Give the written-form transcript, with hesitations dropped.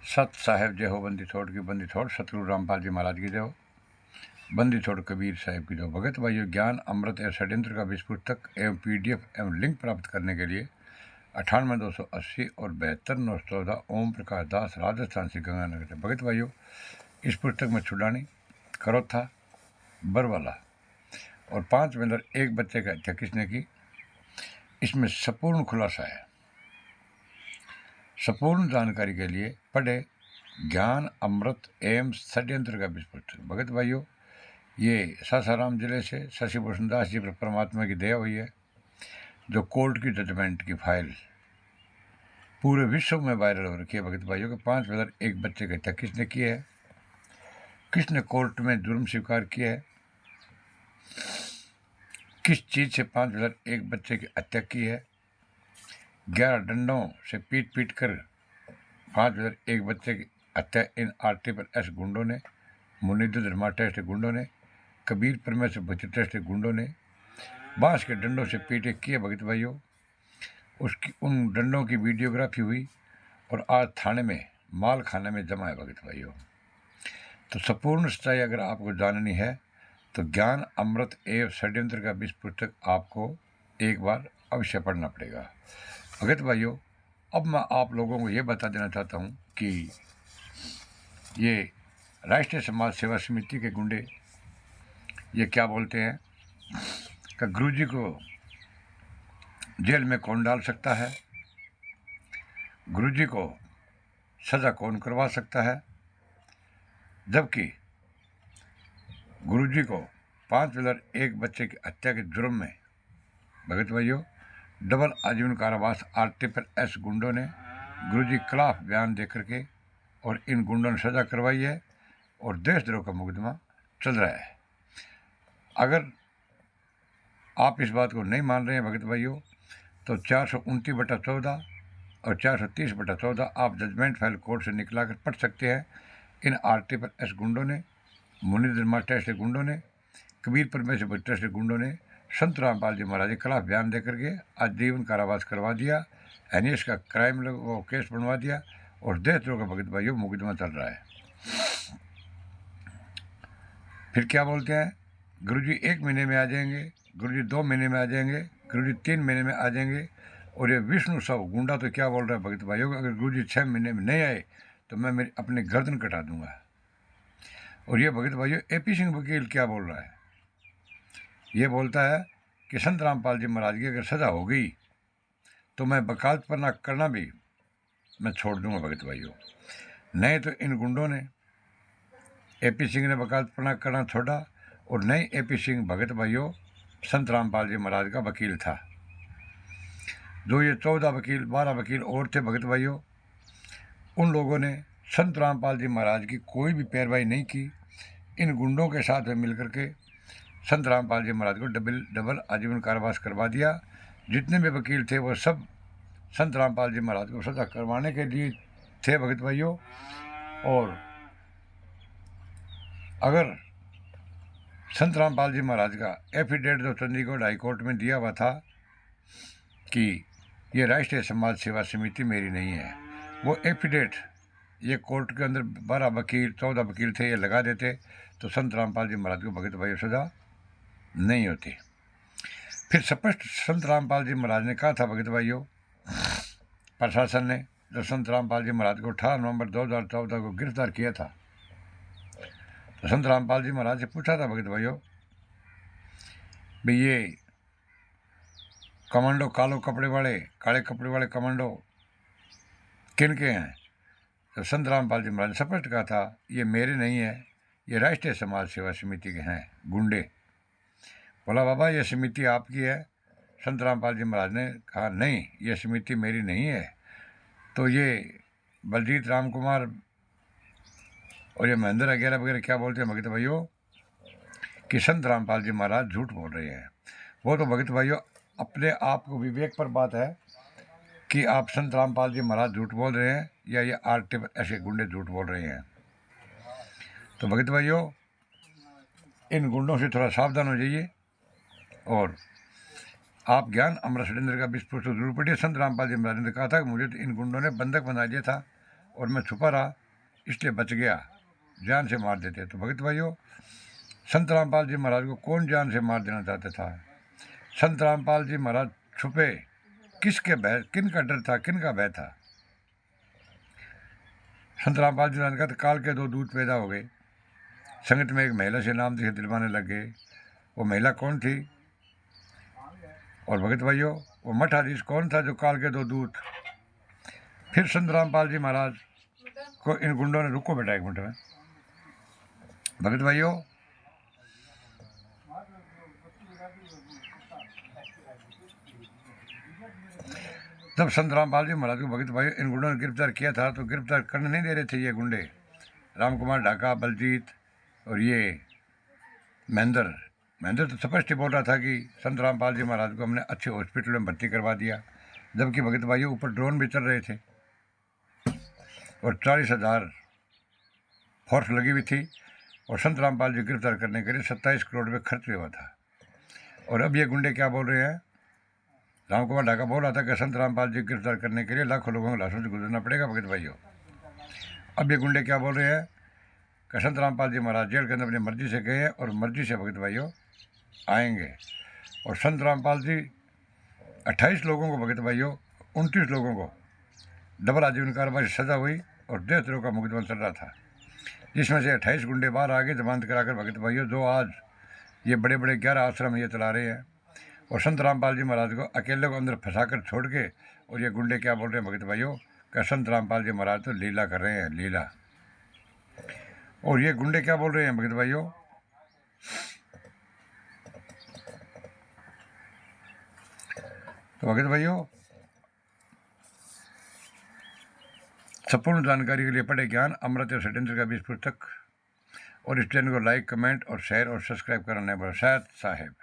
सत साहेब जय हो, बंदी छोड़ की बंदी छोड़, सतगुरु रामपाल जी महाराज की जय हो, बंदी छोड़ कबीर साहिब की जय हो। भगत भाइयों, ज्ञान अमृत एवं षड्यंत्र का विश्व पुस्तक एवं पीडीएफ एवं लिंक प्राप्त करने के लिए 98-280 और 72-914 ओम प्रकाश दास, राजस्थान से गंगानगर से। भगत भाइयों, इस पुस्तक में छुड़ानी, करोथा, बरवाला और 5 में अंदर एक बच्चे का हत्या किसने की, इसमें संपूर्ण खुलासा है। संपूर्ण जानकारी के लिए पढ़े ज्ञान अमृत एवं षड्यंत्र का विश्व पुस्तक। भगत भाइयों, ये सासाराम जिले से शशि भूषण दास जी पर परमात्मा की दया हुई है, जो कोर्ट की जजमेंट की फाइल पूरे विश्व में वायरल हो रखी है। भगत भाइयों के 5 में एक बच्चे की हत्या किसने की है, किसने कोर्ट में जुर्म स्वीकार किया है, किस चीज़ से 5 में एक बच्चे की हत्या की है, 11 डंडों से पीट पीट कर 5 में एक बच्चे की हत्या इन RTPS गुंडों ने, मुनीदुल धर्मा टेस्ट गुंडों ने, कबीर परमेश्वर बचत टेस्ट गुंडों ने बांस के डंडों से पीटे किए। भगत भाइयों, उसकी उन डंडों की वीडियोग्राफी हुई और आज थाने में माल खाने में जमा है। भगत भाइयों, तो संपूर्ण सच्चाई अगर आपको जाननी है तो ज्ञान अमृत एवं षड्यंत्र का विश्व पुस्तक आपको एक बार अवश्य पढ़ना पड़ेगा। भगत भाइयों, अब मैं आप लोगों को ये बता देना चाहता हूँ कि ये राष्ट्रीय समाज सेवा समिति के गुंडे ये क्या बोलते हैं कि गुरुजी को जेल में कौन डाल सकता है, गुरुजी को सज़ा कौन करवा सकता है, जबकि गुरुजी को 5 व्हीलर एक बच्चे की हत्या के जुर्म में भगत भाइयों डबल आजीवन कारावास RTPS गुंडों ने गुरुजी के खिलाफ बयान दे करके और इन गुंडों ने सज़ा करवाई है और देशद्रोह का मुकदमा चल रहा है। अगर आप इस बात को नहीं मान रहे हैं भगत भाइयों, तो 429/14 और 430/14 आप जजमेंट फाइल कोर्ट से निकला कर पढ़ सकते हैं। इन RTPS गुंडों ने, मुनीदुल धर्मा टेस्ट गुंडों ने, कबीर परमेश्वर टेस्ट गुंडों ने संत रामपाल जी महाराज के खिलाफ बयान दे करके आजीवन कारावास करवा दिया, एनएस का क्राइम वो केस बनवा दिया और देशद्रोह का भगत भाइयों मुकदमा चल रहा है। फिर क्या बोलते हैं, गुरुजी 1 महीने में आ जाएंगे, गुरुजी 2 महीने में आ जाएंगे, गुरुजी 3 महीने में आ जाएंगे। और ये विष्णु साहू गुंडा तो क्या बोल रहा है भगत भाइयों, अगर गुरुजी 6 महीने में नहीं आए तो मैं मेरी अपनी गर्दन कटा दूंगा। और ये भगत भाइयों AP सिंह वकील क्या बोल रहा है, ये बोलता है कि संत रामपाल जी महाराज की अगर सज़ा हो गई तो मैं वकालतपना करना भी मैं छोड़ दूंगा। भगत भाइयों, नहीं तो इन गुंडों ने AP सिंह ने वकालतपना करना छोड़ा और नहीं AP सिंह भगत भाइयों संत रामपाल जी महाराज का वकील था। जो ये 14 वकील 12 वकील और थे भगत भाइयों, उन लोगों ने संत रामपाल जी महाराज की कोई भी पैरवाई नहीं की। इन गुंडों के साथ में मिलकर के संत रामपाल जी महाराज को डबल आजीवन कारावास करवा दिया। जितने भी वकील थे वो सब संत रामपाल जी महाराज को सजा करवाने के लिए थे भगत भाइयों। और अगर संत रामपाल जी महाराज का एफिडेविट जो चंडीगढ़ हाई कोर्ट में दिया हुआ था कि ये राष्ट्रीय समाज सेवा समिति मेरी नहीं है, वो एफिडेविट ये कोर्ट के अंदर 12 वकील 14 वकील थे, ये लगा देते तो संत रामपाल जी महाराज को भगत भाइयों सजा नहीं होती। फिर स्पष्ट संत रामपाल जी महाराज ने कहा था भगत भाइयों, प्रशासन ने जो संत रामपाल जी महाराज को 18 नवंबर 2014 को गिरफ्तार किया था, तो संत रामपाल जी महाराज से पूछा था भगत भाइयों भाई ये कमांडो काले कपड़े वाले कमांडो किन के हैं, तो संत रामपाल जी महाराज ने स्पष्ट कहा था ये मेरे नहीं है, ये राष्ट्रीय समाज सेवा समिति के हैं गुंडे। बोला बाबा ये समिति आपकी है, संत रामपाल जी महाराज ने कहा नहीं ये समिति मेरी नहीं है। तो ये बलजीत राम कुमार और ये महेंद्र वगैरह वगैरह क्या बोलते हैं भगत भाइयों कि संत रामपाल जी महाराज झूठ बोल रहे हैं। वो तो भगत भाइयों अपने आप को विवेक पर बात है कि आप संत रामपाल जी महाराज झूठ बोल रहे हैं या ये RTPS के गुंडे झूठ बोल रहे हैं। तो भगत भाइयों इन गुंडों से थोड़ा सावधान हो जाइए और आप ज्ञान अमृत षड्यंत्र का विश्व पुस्तक जरूर पढ़िए। संत रामपाल जी महाराज ने कहा था कि मुझे तो इन गुंडों ने बंधक बना दिया था और मैं छुपा रहा इसलिए बच गया, जान से मार देते। तो भगत भाइयों, संत रामपाल जी महाराज को कौन जान से मार देना चाहता था? संत रामपाल जी महाराज छुपे किसके भय, किन का डर था, किन का भय था? संत रामपाल जी ने कहा काल के 2 दूत पैदा हो गए, संगत में एक महिला से नाम देखे दिलवाने लग गए। वो महिला कौन थी? और भगत भाइयों, वो मठाधीश कौन था जो काल के 2 दूत? फिर संत रामपाल जी महाराज को इन गुंडों ने, रुको बेटा 1 मिनट में, भगत भाइयों, जब संत रामपाल जी महाराज को भगत भाइयों इन गुंडों ने गिरफ्तार किया था तो गिरफ्तार करने नहीं दे रहे थे ये गुंडे, राम कुमार ढाका, बलजीत और ये महेंद्र तो स्पष्ट बोल रहा था कि संत रामपाल जी महाराज को हमने अच्छे हॉस्पिटल में भर्ती करवा दिया, जबकि भगत भाइयों ऊपर ड्रोन भी चल रहे थे और 40,000 फोर्स लगी हुई थी और संत रामपाल जी गिरफ्तार करने के लिए 27 करोड़ रुपये खर्च हुआ था। और अब ये गुंडे क्या बोल रहे हैं? राम कुमार ढाका बोल रहा था कि संत रामपाल जी गिरफ्तार करने के लिए लाखों लोगों को लाशों से गुजरना पड़ेगा। भगत भाइयों, अब ये गुंडे क्या बोल रहे हैं कि संत रामपाल जी महाराज जेल के अंदर अपनी मर्जी से गए और मर्जी से भगत भाइयों आएंगे। और संत रामपाल जी 28 लोगों को, भगत भाइयों 29 लोगों को डबल आजीवन कारावास सजा हुई और देशद्रोह का मुकदमा चल रहा था, जिसमें से 28 गुंडे बाहर आगे जमानत कराकर भगत भाइयों जो आज ये बड़े बड़े 11 आश्रम ये चला रहे हैं और संत रामपाल जी महाराज को अकेले को अंदर फंसाकर छोड़ के, और ये गुंडे क्या बोल रहे हैं भगत भाइयों कि संत रामपाल जी महाराज तो लीला कर रहे हैं, लीला। और ये गुंडे क्या बोल रहे हैं भगत भाइयों? तो भगत भाइयों, संपूर्ण जानकारी के लिए पढ़े ज्ञान अमृत सत्येंद्र का 20 पुस्तक और इस चैनल को लाइक, कमेंट और शेयर और सब्सक्राइब करना है। शायद साहेब।